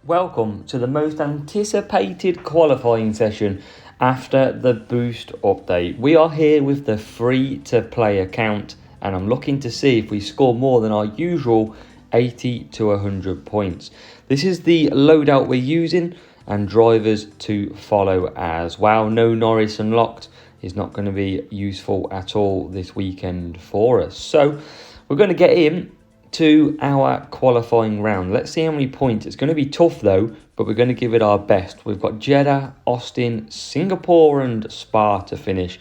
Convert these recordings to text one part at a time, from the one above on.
Welcome to the most anticipated qualifying session after the Boost update. We are here with the free-to-play account and I'm looking to see if we score more than our usual 80 to 100 points. This is the loadout we're using and drivers to follow as well. No Norris unlocked is not going to be useful at all this weekend for us. So we're going to get in to our qualifying round. Let's see how many points. It's going to be tough though, but we're going to give it our best. We've got Jeddah, Austin, Singapore and Spa to finish.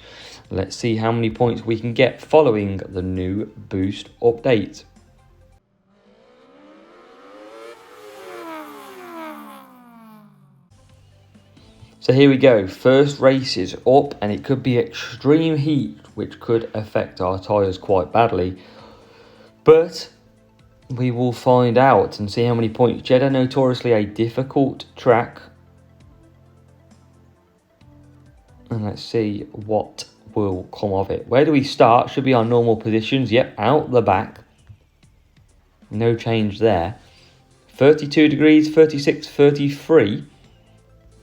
Let's see how many points we can get following the new Boost update. So here we go, first race is up and it could be extreme heat which could affect our tyres quite badly. But we will find out and see how many points. Jeddah, notoriously a difficult track. And let's see what will come of it. Where do we start? Should be our normal positions. Yep, out the back. No change there. 32 degrees, 36, 33.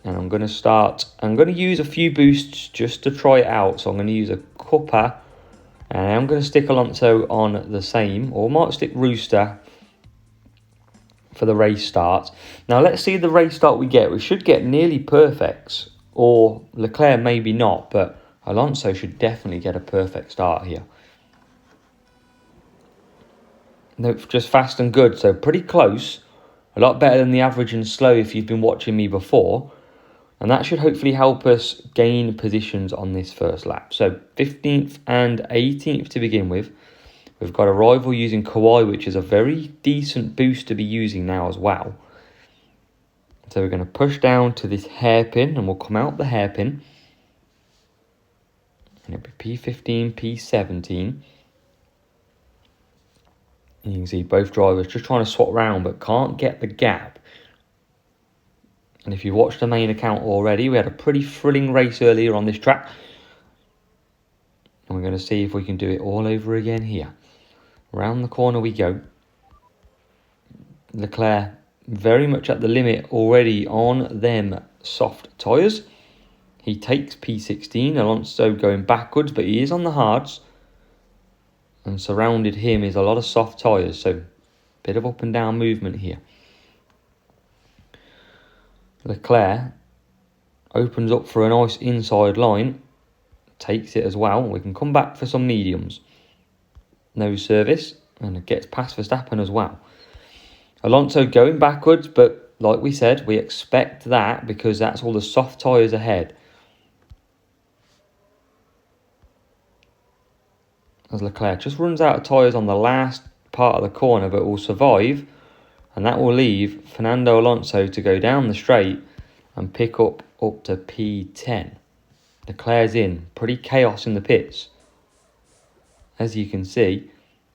And I'm going to use a few boosts just to try it out. So I'm going to use a Cuppa. And I'm going to stick Alonso on the same, or might stick Rooster for the race start. Now let's see the race start we get. We should get nearly perfects, or Leclerc maybe not, but Alonso should definitely get a perfect start here. Nope, just fast and good, so pretty close. A lot better than the average and slow if you've been watching me before. And that should hopefully help us gain positions on this first lap. So 15th and 18th to begin with. We've got a rival using Kawhi, which is a very decent boost to be using now as well. So we're going to push down to this hairpin and we'll come out the hairpin. And it'll be P15, P17. And you can see both drivers just trying to swap around but can't get the gap. And if you watched the main account already, we had a pretty thrilling race earlier on this track. And we're going to see if we can do it all over again here. Round the corner we go. Leclerc very much at the limit already on them soft tyres. He takes P16. Alonso going backwards, but he is on the hards. And surrounded him is a lot of soft tyres. So bit of up and down movement here. Leclerc opens up for a nice inside line, takes it as well. We can come back for some mediums. No service, and it gets past Verstappen as well. Alonso going backwards, but like we said, we expect that because that's all the soft tyres ahead. As Leclerc just runs out of tyres on the last part of the corner, but will survive. And that will leave Fernando Alonso to go down the straight and pick up to P10. Leclerc's in. Pretty chaos in the pits. As you can see,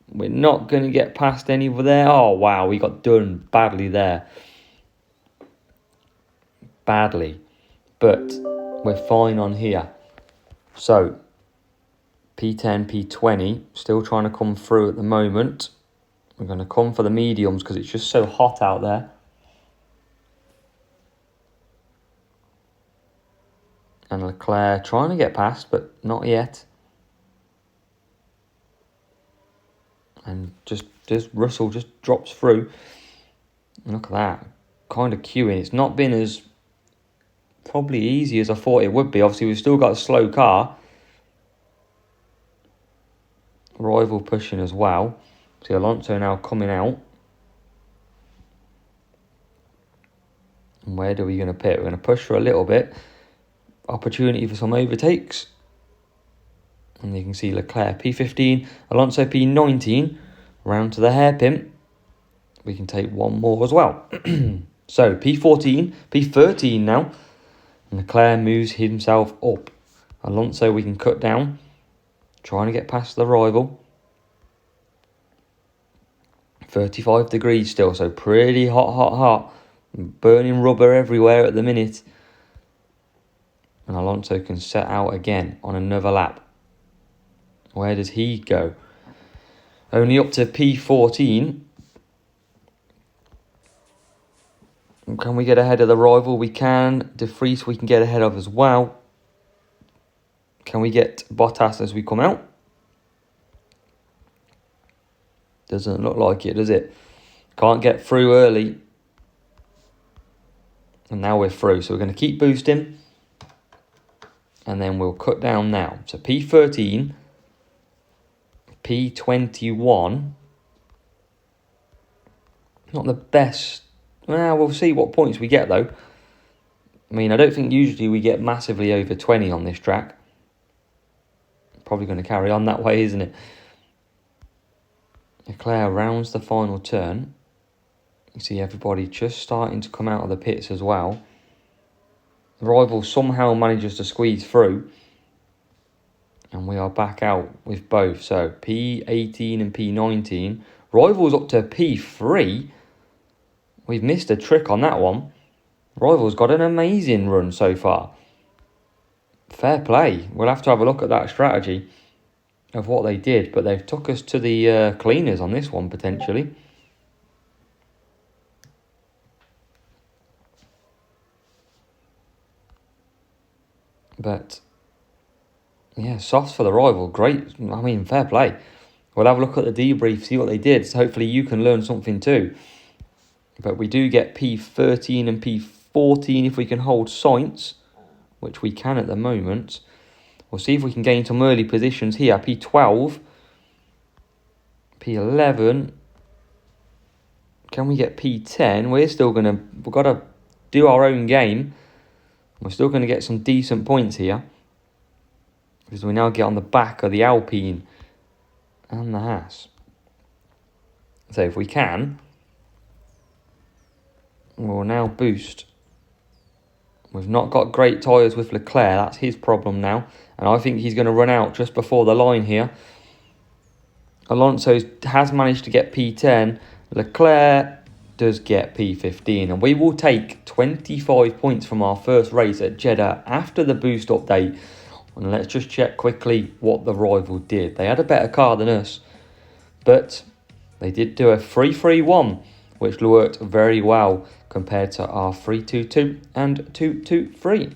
we're not going to get past any of there. Oh, wow, we got done badly there. Badly. But we're fine on here. So, P10, P20, still trying to come through at the moment. We're going to come for the mediums because it's just so hot out there. And Leclerc trying to get past, but not yet. And just Russell just drops through. And look at that. Kind of queuing. It's not been as probably easy as I thought it would be. Obviously, we've still got a slow car. Rival pushing as well. See Alonso now coming out. And where are we going to pit? We're going to push for a little bit. Opportunity for some overtakes. And you can see Leclerc P15, Alonso P19. Round to the hairpin. We can take one more as well. So P14, P13 now. And Leclerc moves himself up. Alonso we can cut down. Trying to get past the rival. 35 degrees still, so pretty hot. Burning rubber everywhere at the minute. And Alonso can set out again on another lap. Where does he go? Only up to P14. Can we get ahead of the rival? We can. De Vries we can get ahead of as well. Can we get Bottas as we come out? Doesn't look like it, does it? Can't get through early. And now we're through. So we're going to keep boosting. And then we'll cut down now. So P13, P21. Not the best. Well, we'll see what points we get though. I mean, I don't think usually we get massively over 20 on this track. Probably going to carry on that way, isn't it? Leclerc rounds the final turn. You see everybody just starting to come out of the pits as well. The rival somehow manages to squeeze through. And we are back out with both. So P18 and P19. Rival's up to P3. We've missed a trick on that one. Rival's got an amazing run so far. Fair play. We'll have to have a look at that strategy of what they did. But they've took us to the cleaners on this one, potentially. But, yeah, softs for the rival. Great. I mean, fair play. We'll have a look at the debrief, see what they did. So hopefully you can learn something too. But we do get P13 and P14 if we can hold Sainz, which we can at the moment. We'll see if we can gain some early positions here. P12, P11. Can we get P10? We've got to do our own game. We're still going to get some decent points here. Because we now get on the back of the Alpine and the Haas. So if we can, we'll now boost. We've not got great tyres with Leclerc. That's his problem now. And I think he's going to run out just before the line here. Alonso has managed to get P10. Leclerc does get P15. And we will take 25 points from our first race at Jeddah after the boost update. And let's just check quickly what the rival did. They had a better car than us. But they did do a 3-3-1, which worked very well compared to our 3-2-2 and 2-2-3.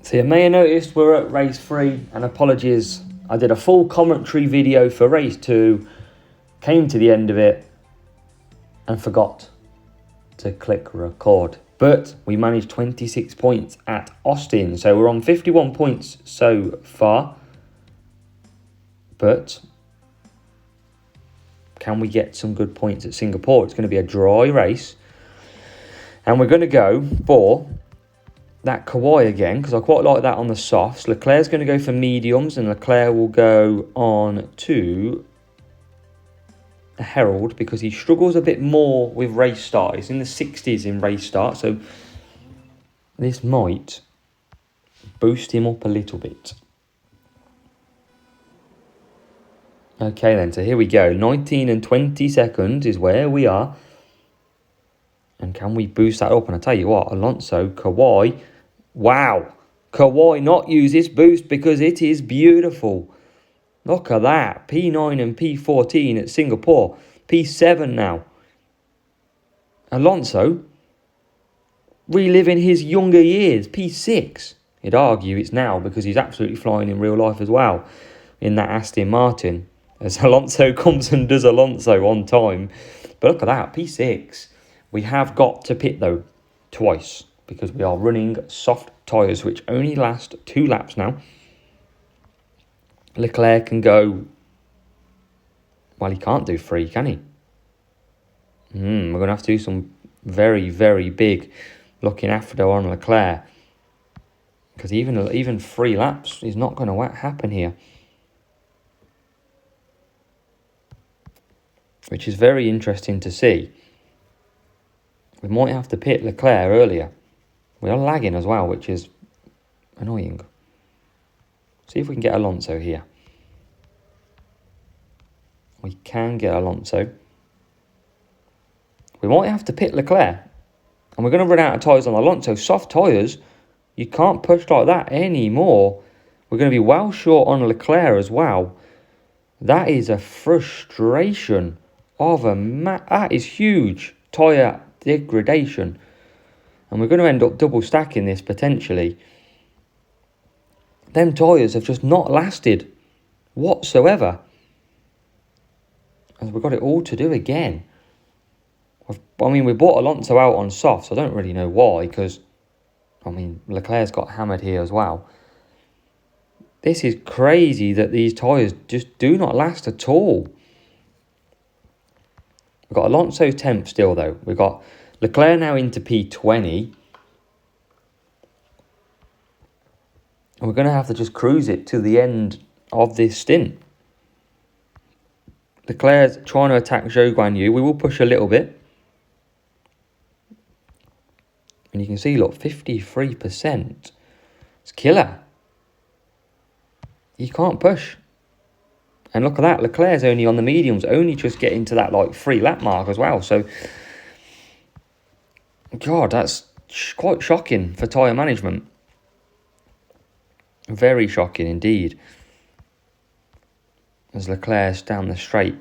So you may have noticed we're at race 3, and apologies, I did a full commentary video for race 2, came to the end of it and forgot to click record. But we managed 26 points at Austin, so we're on 51 points so far. But can we get some good points at Singapore? It's going to be a dry race. And we're going to go for that Kawhi again, because I quite like that on the softs. Leclerc's going to go for mediums, and Leclerc will go on to a Herald, because he struggles a bit more with race start. He's in the 60s in race start, so this might boost him up a little bit. Okay then, so here we go. 19 and 20 seconds is where we are. And can we boost that up? And I tell you what, Alonso, Kawhi, wow. Kawhi not use this boost because it is beautiful. Look at that. P9 and P14 at Singapore. P7 now. Alonso, reliving his younger years. P6. You'd argue it's now because he's absolutely flying in real life as well in that Aston Martin. As Alonso comes and does Alonso on time. But look at that, P6. We have got to pit though, twice. Because we are running soft tyres, which only last 2 laps now. Leclerc can go... Well, he can't do 3, can he? We're going to have to do some very, very big looking after on Leclerc. Because even 3 laps is not going to happen here. Which is very interesting to see. We might have to pit Leclerc earlier. We are lagging as well, which is annoying. See if we can get Alonso here. We can get Alonso. We might have to pit Leclerc. And we're going to run out of tyres on Alonso. Soft tyres, you can't push like that anymore. We're going to be well short on Leclerc as well. That is a frustration of a that is huge. tyre degradation. And we're going to end up double stacking this potentially. Them tyres have just not lasted whatsoever. And we've got it all to do again. We bought Alonso out on softs. I don't really know why, because, Leclerc's got hammered here as well. This is crazy that these tyres just do not last at all. We've got Alonso 10th still, though. We've got Leclerc now into P20. And we're going to have to just cruise it to the end of this stint. Leclerc's trying to attack Zhou Guanyu. We will push a little bit. And you can see, look, 53%. It's killer. You can't push. And look at that. Leclerc's only on the mediums, only just getting to that, 3 lap mark as well. So, God, that's quite shocking for tyre management. Very shocking indeed. As Leclerc's down the straight.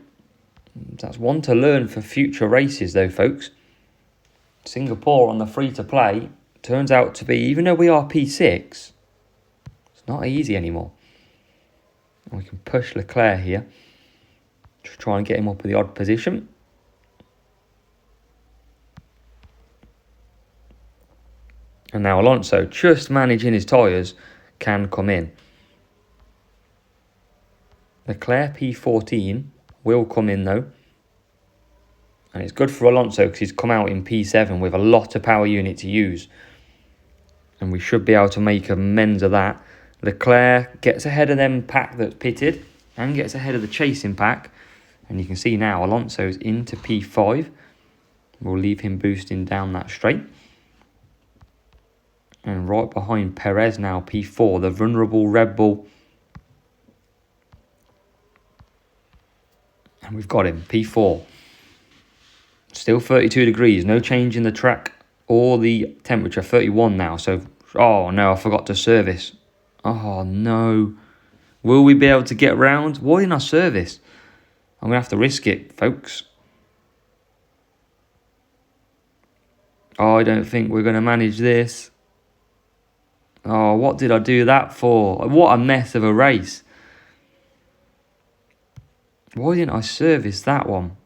That's one to learn for future races, though, folks. Singapore on the free-to-play turns out to be, even though we are P6, it's not easy anymore. And we can push Leclerc here to try and get him up in the odd position. And now Alonso, just managing his tyres, can come in. Leclerc P14 will come in though. And it's good for Alonso because he's come out in P7 with a lot of power unit to use. And we should be able to make amends of that. Leclerc gets ahead of them pack that's pitted and gets ahead of the chasing pack. And you can see now Alonso's into P5. We'll leave him boosting down that straight. And right behind Perez now, P4, the vulnerable Red Bull. And we've got him, P4. Still 32 degrees, no change in the track or the temperature, 31 now. So, oh no, I forgot to service. Oh no. Will we be able to get round? Why didn't I service? I'm going to have to risk it, folks. Oh, I don't think we're going to manage this. Oh, what did I do that for? What a mess of a race. Why didn't I service that one?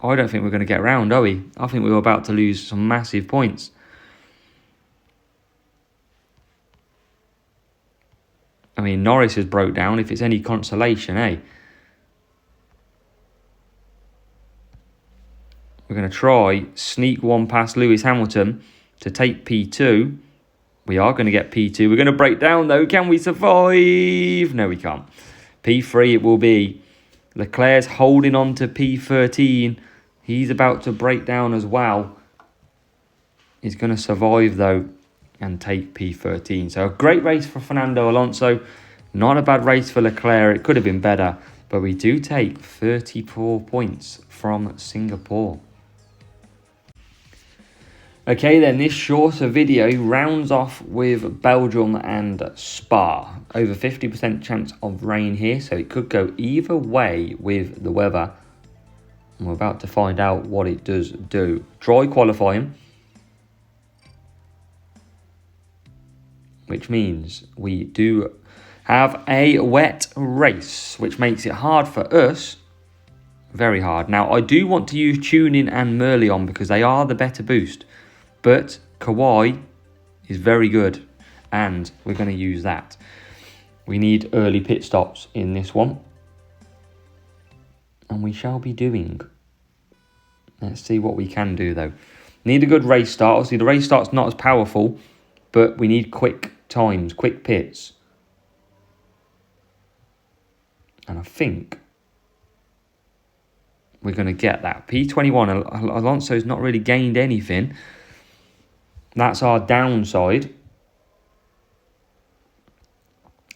I don't think we're going to get round, are we? I think we were about to lose some massive points. Norris has broke down, if it's any consolation, eh? We're going to try sneak one past Lewis Hamilton to take P2. We are going to get P2. We're going to break down, though. Can we survive? No, we can't. P3 it will be. Leclerc's holding on to P13. He's about to break down as well. He's going to survive, though, and take P13. So a great race for Fernando Alonso. Not a bad race for Leclerc. It could have been better. But we do take 34 points from Singapore. Okay, then this shorter video rounds off with Belgium and Spa. Over 50% chance of rain here, so it could go either way with the weather. And we're about to find out what it does do. Dry qualifying, which means we do have a wet race, which makes it hard for us. Very hard. Now, I do want to use Tuning and Merlion because they are the better boost. But Kawhi is very good, and we're going to use that. We need early pit stops in this one. And we shall be doing. Let's see what we can do, though. Need a good race start. Obviously, the race start's not as powerful, but we need quick times, quick pits. And I think we're going to get that. P21, Alonso's not really gained anything. That's our downside.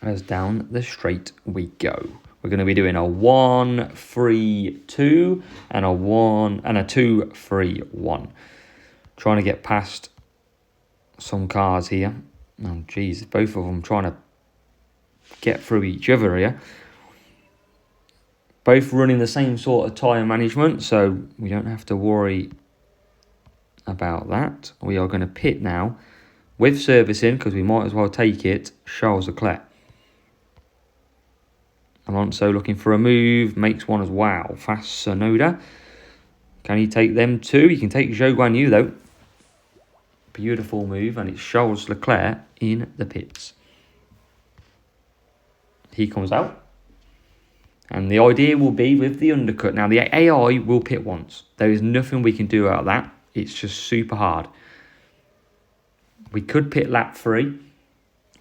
As down the straight we go. We're going to be doing a 1-3-2 and a 2-3-1. Trying to get past some cars here. Oh, geez, both of them trying to get through each other here. Both running the same sort of tyre management, so we don't have to worry about that. We are going to pit now with servicing, because we might as well take it, Charles Leclerc. Alonso looking for a move, makes one as well. Fast Sonoda. Can he take them too? He can take Zhou Guanyu though. Beautiful move, and it's Charles Leclerc in the pits. He comes out. And the idea will be with the undercut. Now, the AI will pit once. There is nothing we can do about that. It's just super hard. We could pit lap 3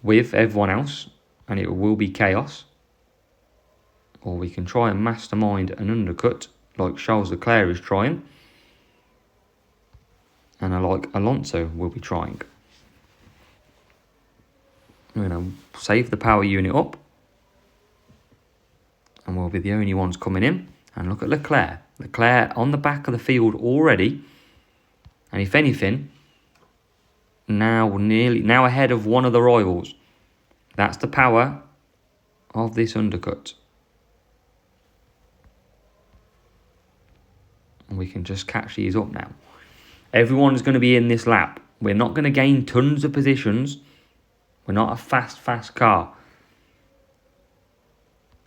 with everyone else, and it will be chaos. Or we can try and mastermind an undercut like Charles Leclerc is trying. And like Alonso will be trying. We're going to save the power unit up. And we'll be the only ones coming in. And look at Leclerc. Leclerc on the back of the field already. And if anything, now ahead of one of the rivals. That's the power of this undercut. And we can just catch these up now. Everyone's going to be in this lap. We're not going to gain tons of positions. We're not a fast car.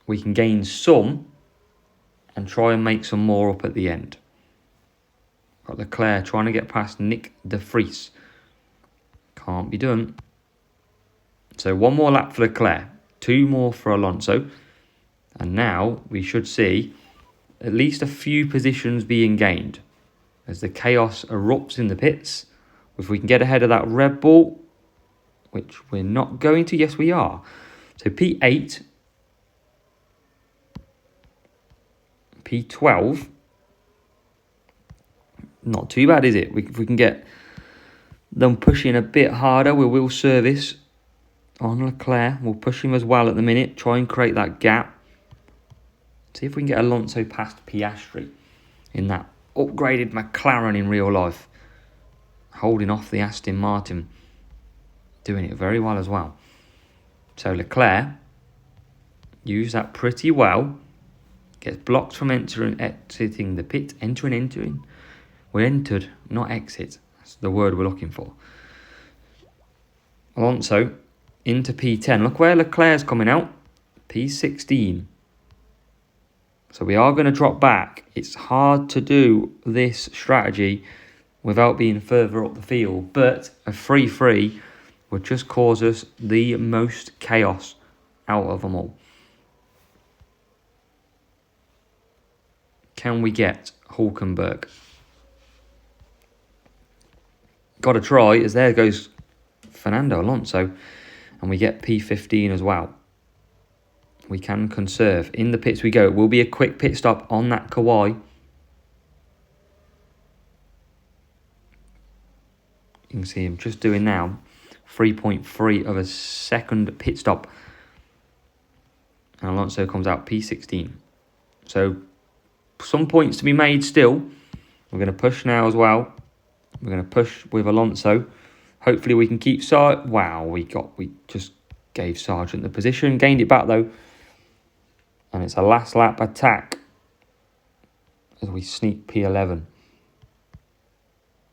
We can gain some and try and make some more up at the end. Got Leclerc trying to get past Nick de Vries. Can't be done. So 1 more lap for Leclerc. 2 more for Alonso. And now we should see at least a few positions being gained as the chaos erupts in the pits. If we can get ahead of that Red Bull, which we're not going to. Yes, we are. So P8... P12, not too bad, is it? If we can get them pushing a bit harder, we will service on Leclerc. We'll push him as well at the minute, try and create that gap. See if we can get Alonso past Piastri in that upgraded McLaren in real life. Holding off the Aston Martin. Doing it very well as well. So Leclerc used that pretty well. Gets blocked from exiting the pit. Entering. We entered, not exit. That's the word we're looking for. Alonso into P10. Look where Leclerc's coming out. P16. So we are going to drop back. It's hard to do this strategy without being further up the field. But a 3-3 would just cause us the most chaos out of them all. Can we get Hulkenberg? Got to try, as there goes Fernando Alonso. And we get P15 as well. We can conserve. In the pits we go. It will be a quick pit stop on that Kawhi. You can see him just doing now 3.3 of a second pit stop. And Alonso comes out P16. So some points to be made still. We're going to push now as well. We're going to push with Alonso. Hopefully we can keep Wow, we just gave Sargent the position. Gained it back though. And it's a last lap attack as we sneak P11.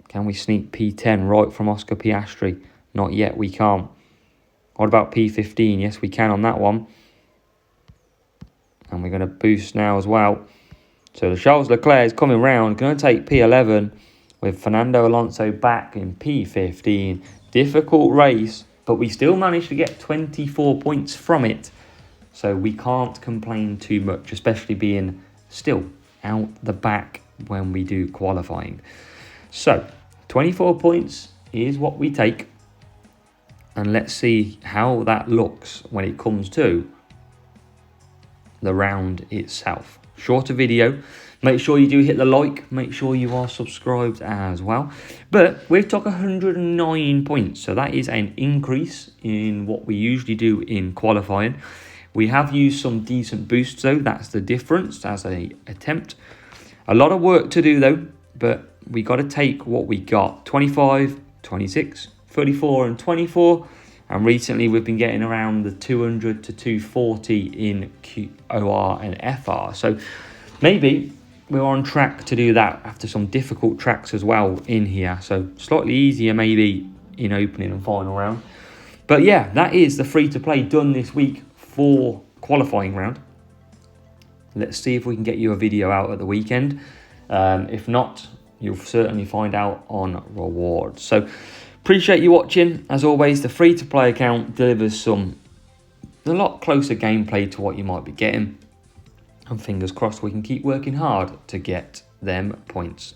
Can we sneak P10 right from Oscar Piastri? Not yet, we can't. What about P15? Yes, we can on that one. And we're going to boost now as well. So the Charles Leclerc is coming round, going to take P11 with Fernando Alonso back in P15. Difficult race, but we still managed to get 24 points from it. So we can't complain too much, especially being still out the back when we do qualifying. So 24 points is what we take. And let's see how that looks when it comes to the round itself. Shorter video. Make sure you do hit the like. Make sure you are subscribed as well. But we took 109 points. So that is an increase in what we usually do in qualifying. We have used some decent boosts though. That's the difference as an attempt. A lot of work to do though. But we got to take what we got. 25, 26, 34 and 24. And recently we've been getting around the 200 to 240 in QOR and FR. So maybe we're on track to do that after some difficult tracks as well in here. So slightly easier maybe in opening and final round. But yeah, that is the free-to-play done this week for qualifying round. Let's see if we can get you a video out at the weekend. If not, you'll certainly find out on rewards. So appreciate you watching. As always, the free-to-play account delivers a lot closer gameplay to what you might be getting. And fingers crossed we can keep working hard to get them points.